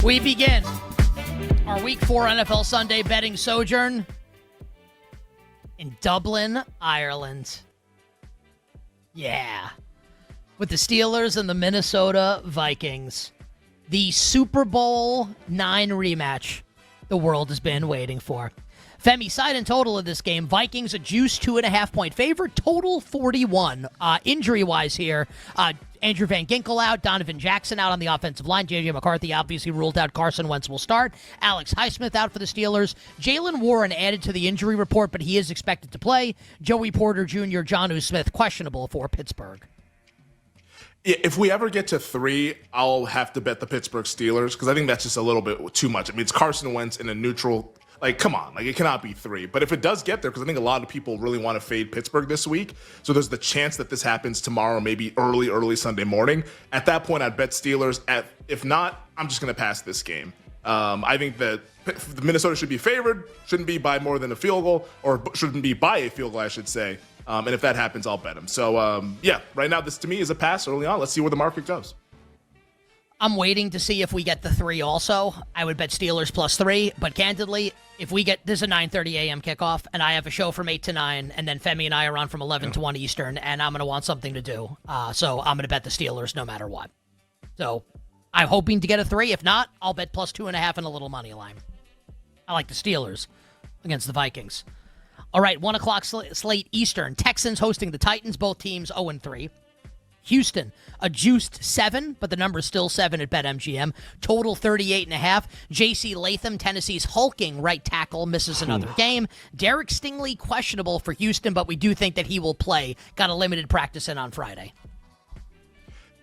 We begin our Week 4 NFL Sunday betting sojourn in Dublin, Ireland. Yeah. With the Steelers and the Minnesota Vikings. The Super Bowl IX rematch the world has been waiting for. Femi, side and total of this game. Vikings a juice 2.5-point favorite. Total 41. Injury-wise here, Andrew Van Ginkel out. Donovan Jackson out on the offensive line. J.J. McCarthy obviously ruled out. Carson Wentz will start. Alex Highsmith out for the Steelers. Jalen Warren added to the injury report, but he is expected to play. Joey Porter Jr., Jonnu Smith questionable for Pittsburgh. If we ever get to 3, I'll have to bet the Pittsburgh Steelers because I think that's just a little bit too much. I mean, it's Carson Wentz in a neutral. Like, come on. Like, it cannot be 3. But if it does get there, because I think a lot of people really want to fade Pittsburgh this week, so there's the chance that this happens tomorrow, maybe early Sunday morning. At that point, I'd bet Steelers. If not, I'm just going to pass this game. I think that the Minnesota should be favored, shouldn't be by more than a field goal, or shouldn't be by a field goal, I should say. And if that happens, I'll bet them. So, right now, this to me is a pass early on. Let's see where the market goes. I'm waiting to see if we get the 3 also. I would bet Steelers plus 3, but candidly, if we get, this is a 9:30 a.m. kickoff, and I have a show from 8 to 9, and then Femi and I are on from 11 to 1 Eastern, and I'm going to want something to do. So I'm going to bet the Steelers no matter what. So I'm hoping to get a 3. If not, I'll bet plus 2.5 and a little money line. I like the Steelers against the Vikings. All right, 1 o'clock slate Eastern. Texans hosting the Titans, both teams 0-3. Houston, a juiced 7, but the number's still 7 at BetMGM. Total 38.5. J.C. Latham, Tennessee's hulking right tackle, misses another game. Derek Stingley, questionable for Houston, but we do think that he will play. Got a limited practice in on Friday.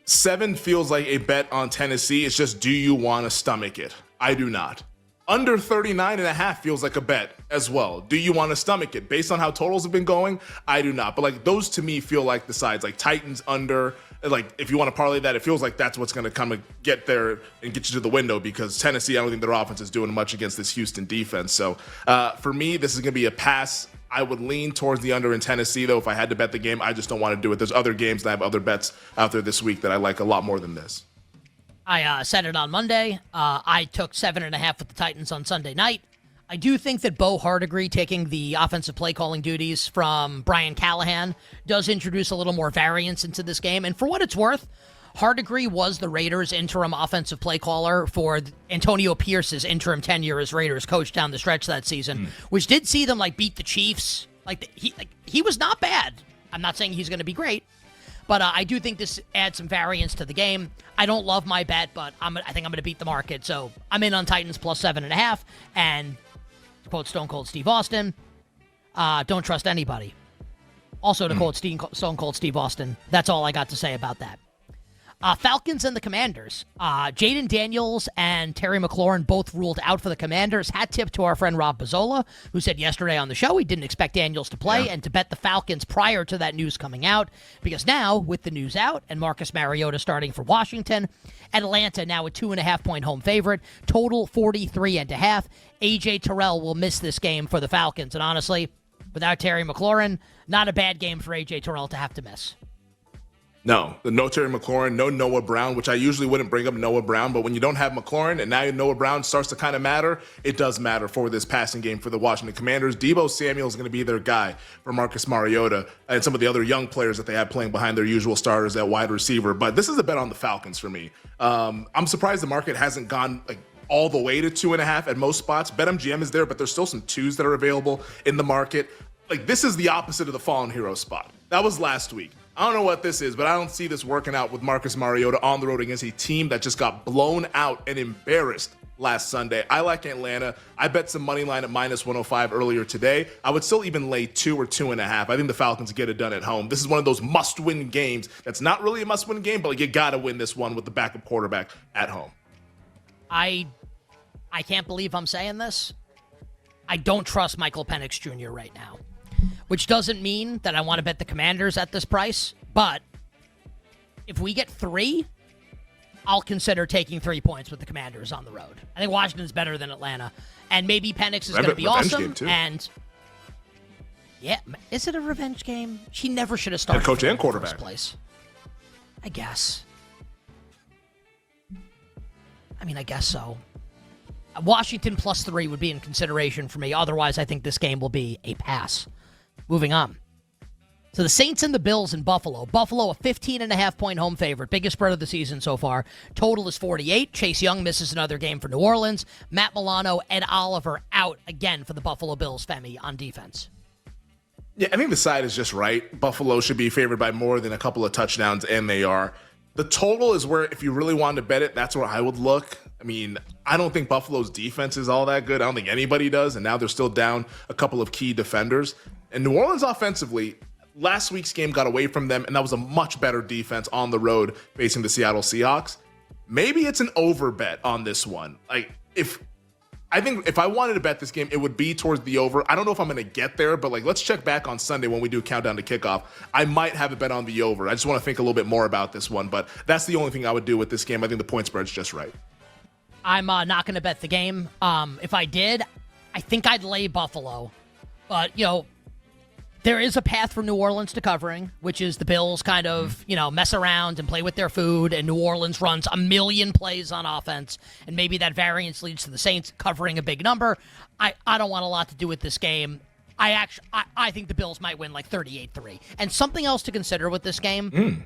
7 feels like a bet on Tennessee. It's just, do you want to stomach it? I do not. Under 39.5 feels like a bet as well. Do you want to stomach it? Based on how totals have been going, I do not. But like those to me feel like the sides, like Titans under, like if you want to parlay that, it feels like that's what's going to come and get there and get you to the window because Tennessee, I don't think their offense is doing much against this Houston defense. So for me, this is going to be a pass. I would lean towards the under in Tennessee, though. If I had to bet the game, I just don't want to do it. There's other games that I have other bets out there this week that I like a lot more than this. I said it on Monday. I took 7.5 with the Titans on Sunday night. I do think that Bo Hardigree taking the offensive play calling duties from Brian Callahan does introduce a little more variance into this game. And for what it's worth, Hardigree was the Raiders' interim offensive play caller for Antonio Pierce's interim tenure as Raiders coach down the stretch that season, which did see them beat the Chiefs. He was not bad. I'm not saying he's going to be great. But I do think this adds some variance to the game. I don't love my bet, but I think I'm going to beat the market. So I'm in on Titans plus 7.5. And to quote Stone Cold Steve Austin, don't trust anybody. Also to quote Stone Cold Steve Austin, that's all I got to say about that. Falcons and the Commanders. Jaden Daniels and Terry McLaurin both ruled out for the Commanders. Hat tip to our friend Rob Bazzola, who said yesterday on the show he didn't expect Daniels to play and to bet the Falcons prior to that news coming out. Because now, with the news out and Marcus Mariota starting for Washington, Atlanta now a 2.5-point home favorite. Total 43.5. A.J. Terrell will miss this game for the Falcons. And honestly, without Terry McLaurin, not a bad game for A.J. Terrell to have to miss. No Terry McLaurin, no Noah Brown, which I usually wouldn't bring up Noah Brown, but when you don't have McLaurin and now Noah Brown starts to kind of matter, it does matter for this passing game for the Washington Commanders. Deebo Samuel is going to be their guy for Marcus Mariota and some of the other young players that they have playing behind their usual starters at wide receiver. But this is a bet on the Falcons for me. I'm surprised the market hasn't gone all the way to 2.5 at most spots. BetMGM is there, but there's still some 2s that are available in the market. This is the opposite of the fallen hero spot. That was last week. I don't know what this is, but I don't see this working out with Marcus Mariota on the road against a team that just got blown out and embarrassed last Sunday. I like Atlanta. I bet some money line at minus 105 earlier today. I would still even lay 2 or 2.5. I think the Falcons get it done at home. This is one of those must-win games. That's not really a must-win game, but you got to win this one with the backup quarterback at home. I can't believe I'm saying this. I don't trust Michael Penix Jr. right now. Which doesn't mean that I want to bet the Commanders at this price, but if we get 3, I'll consider taking 3 points with the Commanders on the road. I think Washington's better than Atlanta, and maybe Penix is going to be awesome. And yeah, is it a revenge game? She never should have started. Head coach and quarterback. First place. I guess. I guess so. Washington +3 would be in consideration for me. Otherwise, I think this game will be a pass. Moving on. So the Saints and the Bills in Buffalo. Buffalo, a 15.5-point home favorite. Biggest spread of the season so far. Total is 48. Chase Young misses another game for New Orleans. Matt Milano, Ed Oliver out again for the Buffalo Bills, Femi, on defense. Yeah, I think the side is just right. Buffalo should be favored by more than a couple of touchdowns, and they are. The total is where, if you really wanted to bet it, that's where I would look. I mean, I don't think Buffalo's defense is all that good. I don't think anybody does, and now they're still down a couple of key defenders. And New Orleans offensively, last week's game got away from them, and that was a much better defense on the road facing the Seattle Seahawks. Maybe it's an over bet on this one. I think if I wanted to bet this game, it would be towards the over. I don't know if I'm going to get there, but let's check back on Sunday when we do countdown to kickoff. I might have a bet on the over. I just want to think a little bit more about this one, but that's the only thing I would do with this game. I think the point spread's just right. I'm not going to bet the game. If I did, I think I'd lay Buffalo. But, there is a path for New Orleans to covering, which is the Bills kind of, mess around and play with their food, and New Orleans runs a million plays on offense, and maybe that variance leads to the Saints covering a big number. I don't want a lot to do with this game. I think the Bills might win 38-3. And something else to consider with this game,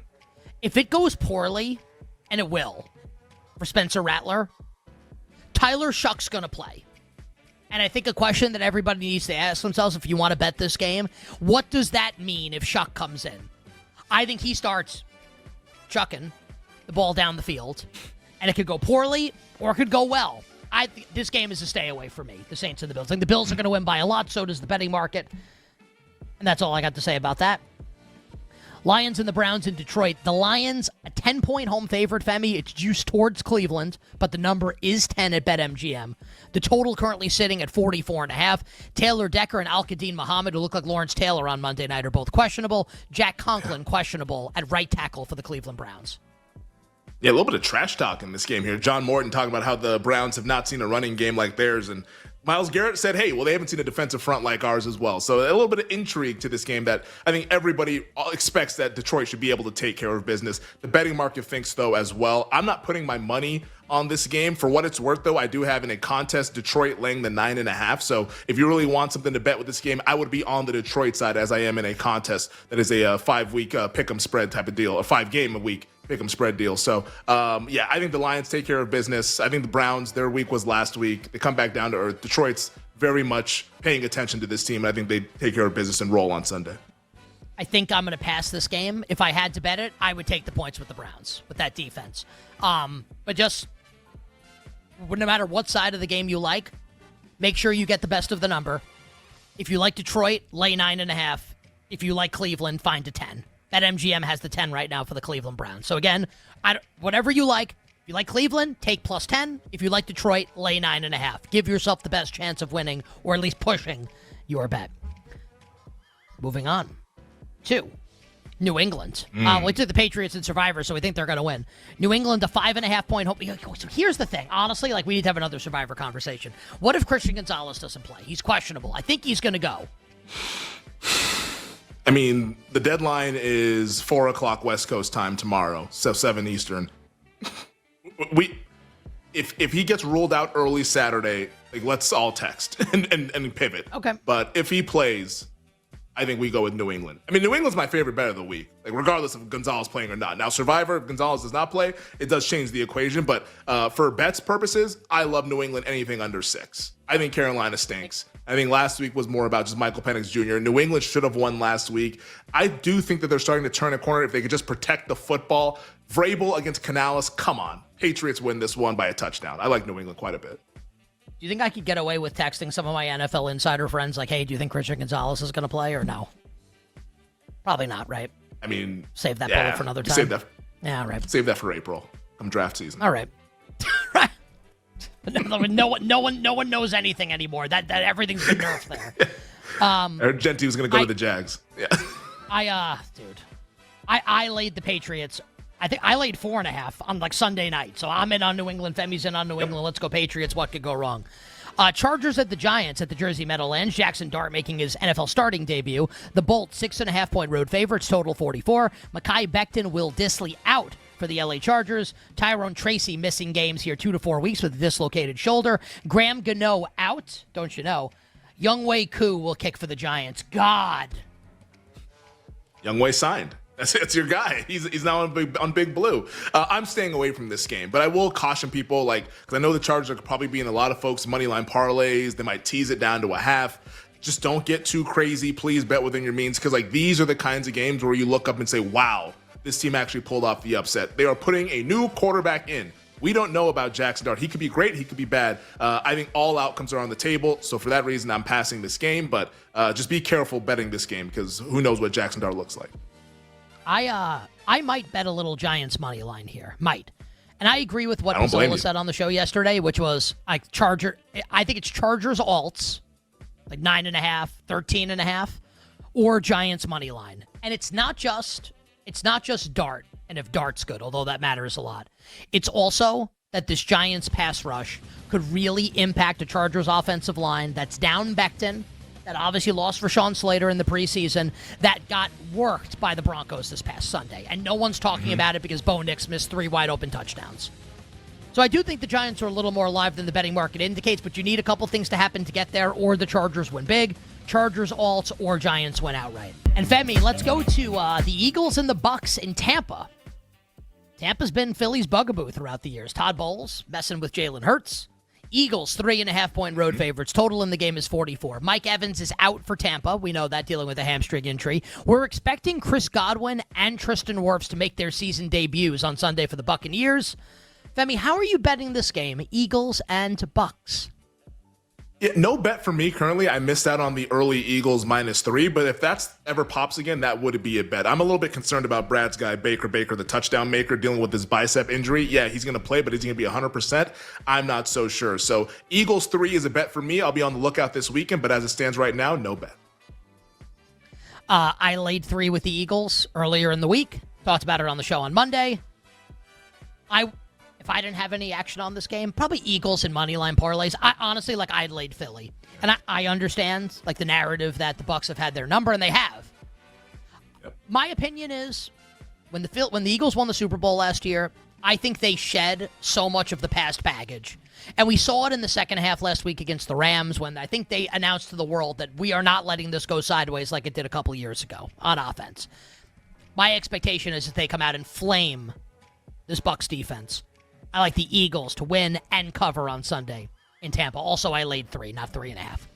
if it goes poorly, and it will, for Spencer Rattler, Tyler Shuck's going to play. And I think a question that everybody needs to ask themselves if you want to bet this game, what does that mean if Shuck comes in? I think he starts chucking the ball down the field, and it could go poorly or it could go well. I think this game is a stay away for me, the Saints and the Bills. I think the Bills are going to win by a lot, so does the betting market. And that's all I got to say about that. Lions and the Browns in Detroit. The Lions, a 10-point home favorite, Femi. It's juiced towards Cleveland, but the number is 10 at BetMGM. The total currently sitting at 44.5. Taylor Decker and Al-Qadim Muhammad, who look like Lawrence Taylor on Monday night, are both questionable. Jack Conklin, questionable at right tackle for the Cleveland Browns. Yeah, a little bit of trash talk in this game here. John Morton talking about how the Browns have not seen a running game like theirs, and Myles Garrett said, hey, well, they haven't seen a defensive front like ours as well. So a little bit of intrigue to this game that I think everybody expects that Detroit should be able to take care of business. The betting market thinks, though, as well. I'm not putting my money on this game. For what it's worth, though, I do have in a contest Detroit laying the 9.5. So if you really want something to bet with this game, I would be on the Detroit side, as I am in a contest that is a 5-week pick-em spread type of deal, a 5-game-a-week pick-em spread deal. So, I think the Lions take care of business. I think the Browns, their week was last week. They come back down to earth. Detroit's very much paying attention to this team, and I think they take care of business and roll on Sunday. I think I'm going to pass this game. If I had to bet it, I would take the points with the Browns, with that defense. But just, no matter what side of the game you like, make sure you get the best of the number. If you like Detroit, lay 9.5. If you like Cleveland, find a 10. BetMGM has the 10 right now for the Cleveland Browns. So again, whatever you like. If you like Cleveland, take plus 10. If you like Detroit, lay 9.5. Give yourself the best chance of winning, or at least pushing your bet. Moving on to New England. We took the Patriots and Survivor, so we think they're going to win. New England, a 5.5-point home. So here's the thing. Honestly, we need to have another Survivor conversation. What if Christian Gonzalez doesn't play? He's questionable. I think he's going to go. I mean, the deadline is 4 o'clock West Coast time tomorrow, so 7 Eastern. If he gets ruled out early Saturday, let's all text and pivot. Okay. But if he plays, I think we go with New England. I mean, New England's my favorite bet of the week, regardless of Gonzalez playing or not. Now, Survivor, if Gonzalez does not play, it does change the equation. But for bets purposes, I love New England anything under 6. I think Carolina stinks. I think last week was more about just Michael Penix Jr. New England should have won last week. I do think that they're starting to turn a corner if they could just protect the football. Vrabel against Canales, come on. Patriots win this one by a touchdown. I like New England quite a bit. Do you think I could get away with texting some of my NFL insider friends hey, do you think Christian Gonzalez is going to play or no? Probably not, right? I mean, save that bullet for another time. Save that. Yeah, right. Save that for April, come draft season. All right. Right. No one knows anything anymore. That everything's been nerfed there. I heard Genti was going to go to the Jags. Yeah. I laid the Patriots. I think I laid 4.5 on Sunday night. So I'm in on New England. Femi's in on New England. Let's go Patriots. What could go wrong? Chargers at the Giants at the Jersey Meadowlands. Jackson Dart making his NFL starting debut. The Bolts, 6.5-point road favorites, total 44. Mekhi Becton, Will Dissly out for the LA Chargers. Tyrone Tracy missing games here 2 to 4 weeks with a dislocated shoulder. Graham Gano out, don't you know? Younghoe Koo will kick for the Giants. God. Younghoe signed. That's your guy. He's now on Big Blue. I'm staying away from this game, but I will caution people, because I know the Chargers are probably being a lot of folks' money line parlays. They might tease it down to a half. Just don't get too crazy. Please bet within your means, because these are the kinds of games where you look up and say, wow, this team actually pulled off the upset. They are putting a new quarterback in. We don't know about Jackson Dart. He could be great. He could be bad. I think all outcomes are on the table. So for that reason, I'm passing this game. But just be careful betting this game, because who knows what Jackson Dart looks like. I might bet a little Giants money line here. Might. And I agree with what Mazzola said on the show yesterday, which was I think it's Chargers alts, 9.5, 13.5, or Giants money line. And it's not just Dart, and if Dart's good, although that matters a lot. It's also that this Giants pass rush could really impact a Chargers offensive line that's down Becton, that obviously lost Rashawn Slater in the preseason, that got worked by the Broncos this past Sunday. And no one's talking about it because Bo Nix missed 3 wide-open touchdowns. So I do think the Giants are a little more alive than the betting market indicates, but you need a couple things to happen to get there, or the Chargers win big, Chargers alts, or Giants win outright. And Femi, let's go to the Eagles and the Bucs in Tampa. Tampa's been Philly's bugaboo throughout the years. Todd Bowles messing with Jalen Hurts. Eagles, 3.5-point road favorites. Total in the game is 44. Mike Evans is out for Tampa. We know that, dealing with a hamstring injury. We're expecting Chris Godwin and Tristan Wirfs to make their season debuts on Sunday for the Buccaneers. Femi, how are you betting this game, Eagles and Bucs? Yeah, no bet for me currently. I missed out on the early Eagles -3, but if that's ever pops again, that would be a bet. I'm a little bit concerned about Brad's guy, Baker, the touchdown maker, dealing with his bicep injury. Yeah, he's going to play, but is he going to be 100%? I'm not so sure. So Eagles 3 is a bet for me. I'll be on the lookout this weekend, but as it stands right now, no bet. I laid 3 with the Eagles earlier in the week. Talked about it on the show on Monday. If I didn't have any action on this game, probably Eagles and moneyline parlays. I honestly, I laid Philly. And I understand, the narrative that the Bucs have had their number, and they have. Yep. My opinion is, when the Eagles won the Super Bowl last year, I think they shed so much of the past baggage. And we saw it in the second half last week against the Rams, when I think they announced to the world that we are not letting this go sideways like it did a couple years ago on offense. My expectation is that they come out and flame this Bucs defense. I like the Eagles to win and cover on Sunday in Tampa. Also, I laid 3, not 3.5.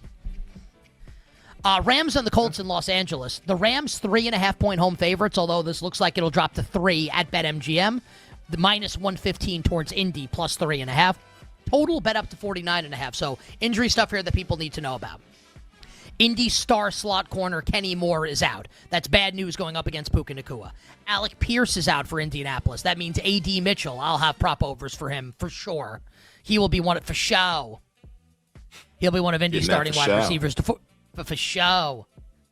Rams and the Colts in Los Angeles. The Rams 3.5-point home favorites, although this looks like it'll drop to 3 at BetMGM. The -115 towards Indy, plus 3.5. Total bet up to 49.5. So injury stuff here that people need to know about. Indy star slot corner Kenny Moore is out. That's bad news going up against Puka Nacua. Alec Pierce is out for Indianapolis. That means A.D. Mitchell. I'll have prop overs for him for sure. He will be one for show. He'll be one of Indy's starting wide receivers for show.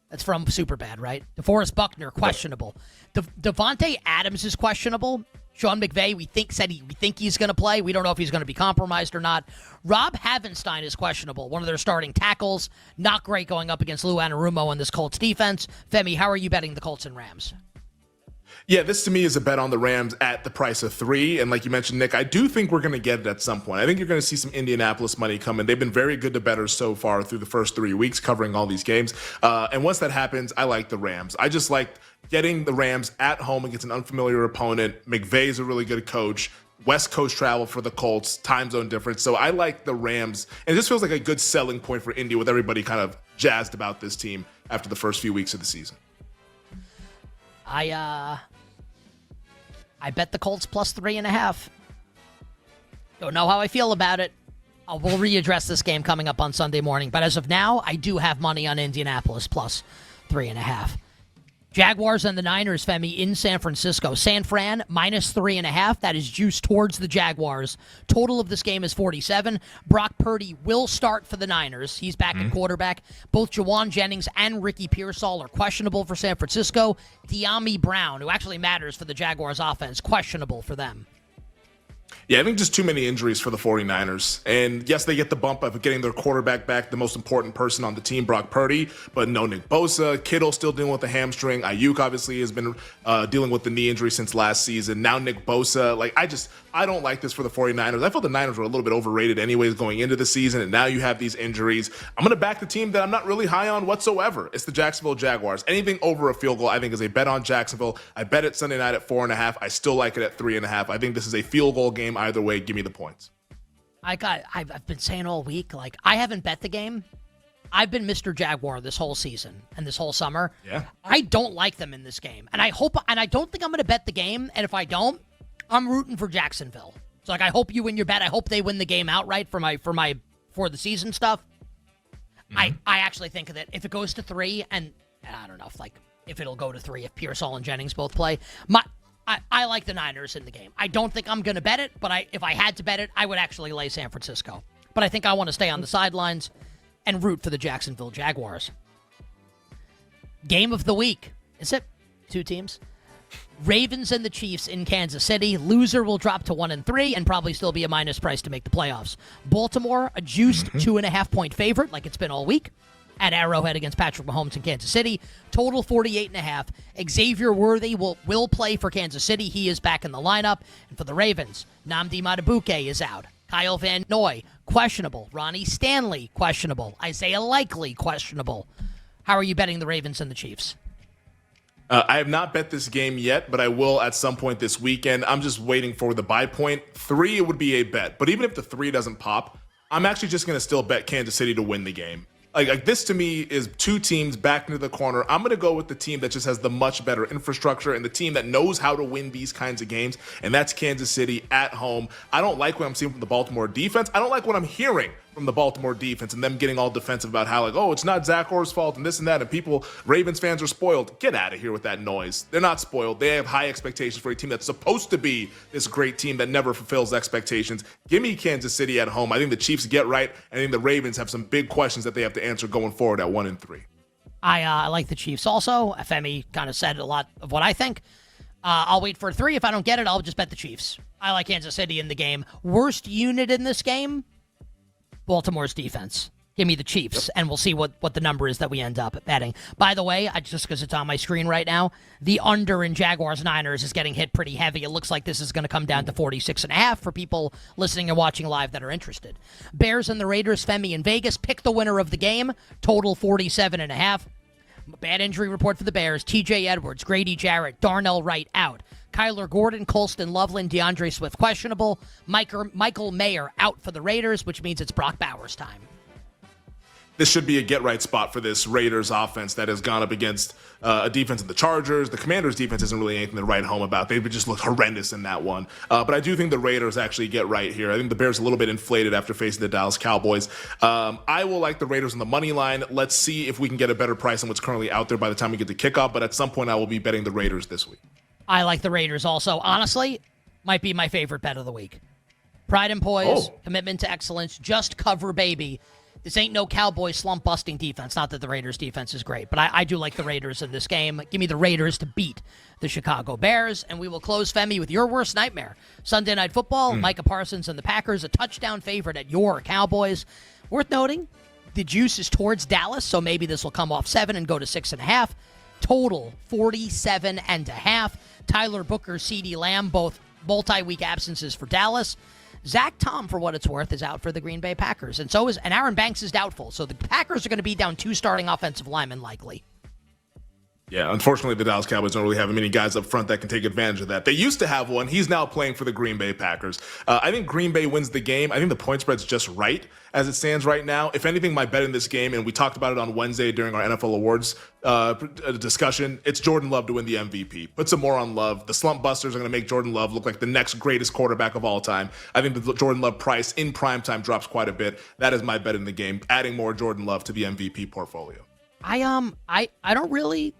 That's from Superbad, right? DeForest Buckner, questionable. Devontae Adams is questionable. Sean McVay, we think he's going to play. We don't know if he's going to be compromised or not. Rob Havenstein is questionable, one of their starting tackles. Not great going up against Lou Anarumo in this Colts defense. Femi, how are you betting the Colts and Rams? Yeah, this to me is a bet on the Rams at the price of 3. And like you mentioned, Nick, I do think we're going to get it at some point. I think you're going to see some Indianapolis money come in. They've been very good to bettors so far through the first 3 weeks, covering all these games. And once that happens, I like the Rams. I just like getting the Rams at home against an unfamiliar opponent. McVay's a really good coach. West Coast travel for the Colts, time zone difference. So I like the Rams. And it just feels like a good selling point for Indy with everybody kind of jazzed about this team after the first few weeks of the season. I bet the Colts plus 3.5. Don't know how I feel about it. We'll readdress this game coming up on Sunday morning. But as of now, I do have money on Indianapolis plus 3.5. Jaguars and the Niners, Femi, in San Francisco. San Fran, minus 3.5. That is juice towards the Jaguars. Total of this game is 47. Brock Purdy will start for the Niners. He's back at quarterback. Both Jawan Jennings and Ricky Pearsall are questionable for San Francisco. De'Ami Brown, who actually matters for the Jaguars offense, questionable for them. Yeah, I think just too many injuries for the 49ers. And yes, they get the bump of getting their quarterback back, the most important person on the team, Brock Purdy, but no Nick Bosa. Kittle still dealing with the hamstring. Ayuk obviously has been dealing with the knee injury since last season. Now Nick Bosa. I don't like this for the 49ers. I felt the Niners were a little bit overrated anyways going into the season, and now you have these injuries. I'm going to back the team that I'm not really high on whatsoever. It's the Jacksonville Jaguars. Anything over a field goal, I think, is a bet on Jacksonville. I bet it Sunday night at 4.5. I still like it at 3.5. I think this is a field goal game either way. Give me the points. I've been saying all week, I haven't bet the game. I've been Mr. Jaguar this whole season and this whole summer. Yeah. I don't like them in this game. And I don't think I'm going to bet the game. And if I don't, I'm rooting for Jacksonville. So I hope you win your bet. I hope they win the game outright for the season stuff. Mm-hmm. I actually think that if it goes to 3, and I don't know if it'll go to 3 if Pearsall and Jennings both play. I like the Niners in the game. I don't think I'm going to bet it, but if I had to bet it, I would actually lay San Francisco. But I think I want to stay on the sidelines and root for the Jacksonville Jaguars. Game of the week. Is it? 2 teams? Ravens and the Chiefs in Kansas City. Loser will drop to 1-3 and probably still be a minus price to make the playoffs. Baltimore, a juiced 2.5-point favorite like it's been all week at Arrowhead against Patrick Mahomes in Kansas City. Total 48.5. Xavier Worthy will play for Kansas City. He is back in the lineup. And for the Ravens, Nnamdi Madubuike is out. Kyle Van Noy, questionable. Ronnie Stanley, questionable. Isaiah Likely, questionable. How are you betting the Ravens and the Chiefs? I have not bet this game yet, but I will at some point this weekend. I'm just waiting for the buy point. 3, it would be a bet. But even if the 3 doesn't pop, I'm actually just going to still bet Kansas City to win the game. Like this to me is 2 teams back into the corner. I'm going to go with the team that just has the much better infrastructure and the team that knows how to win these kinds of games, and that's Kansas City at home. I don't like what I'm seeing from the Baltimore defense. I don't like what I'm hearing from the Baltimore defense and them getting all defensive about how it's not Zach Orr's fault and this and that, and Ravens fans are spoiled. Get out of here with that noise. They're not spoiled. They have high expectations for a team that's supposed to be this great team that never fulfills expectations. Give me Kansas City at home. I think the Chiefs get right. I think the Ravens have some big questions that they have to answer going forward at 1-3. I like the Chiefs also. Femi kind of said a lot of what I think. I'll wait for 3. If I don't get it, I'll just bet the Chiefs. I like Kansas City in the game. Worst unit in this game? Baltimore's defense. Give me the Chiefs, and we'll see what the number is that we end up betting. By the way, just because it's on my screen right now, the under in Jaguars-Niners is getting hit pretty heavy. It looks like this is going to come down to 46.5 for people listening and watching live that are interested. Bears and the Raiders, Femi in Vegas. Pick the winner of the game. Total 47.5. Bad injury report for the Bears. TJ Edwards, Grady Jarrett, Darnell Wright out. Kyler Gordon, Colston Loveland, DeAndre Swift questionable. Michael Mayer out for the Raiders, which means it's Brock Bowers time. This should be a get-right spot for this Raiders offense that has gone up against a defense of the Chargers. The Commanders' defense isn't really anything to write home about. They've just looked horrendous in that one. But I do think the Raiders actually get right here. I think the Bears are a little bit inflated after facing the Dallas Cowboys. I will like the Raiders on the money line. Let's see if we can get a better price than what's currently out there by the time we get to kickoff. But at some point, I will be betting the Raiders this week. I like the Raiders also. Honestly, might be my favorite bet of the week. Pride and poise, commitment to excellence, just cover, baby. This ain't no Cowboy slump-busting defense. Not that the Raiders' defense is great, but I do like the Raiders in this game. Give me the Raiders to beat the Chicago Bears, and we will close, Femi, with your worst nightmare. Sunday Night Football, Micah Parsons and the Packers, a touchdown favorite at your Cowboys. Worth noting, the juice is towards Dallas, so maybe this will come off 7 and go to 6.5. Total 47.5. Tyler Booker, CeeDee Lamb, both multi-week absences for Dallas. Zach Tom, for what it's worth, is out for the Green Bay Packers. And Aaron Banks is doubtful. So the Packers are going to be down 2 starting offensive linemen likely. Yeah, unfortunately, the Dallas Cowboys don't really have many guys up front that can take advantage of that. They used to have one. He's now playing for the Green Bay Packers. I think Green Bay wins the game. I think the point spread's just right as it stands right now. If anything, my bet in this game, and we talked about it on Wednesday during our NFL awards discussion, it's Jordan Love to win the MVP. Put some more on Love. The slump busters are going to make Jordan Love look like the next greatest quarterback of all time. I think the Jordan Love price in primetime drops quite a bit. That is my bet in the game, adding more Jordan Love to the MVP portfolio. I don't really...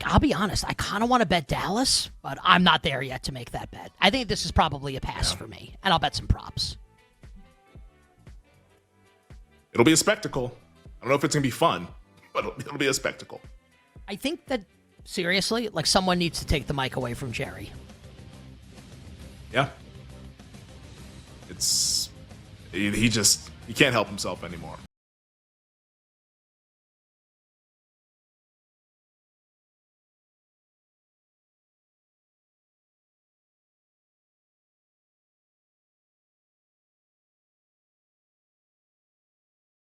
I'll be honest, I kind of want to bet Dallas, but I'm not there yet to make that bet. I think this is probably a pass for me, and I'll bet some props. It'll be a spectacle. I don't know if it's going to be fun, but it'll be a spectacle. I think that, seriously, someone needs to take the mic away from Jerry. Yeah. he can't help himself anymore.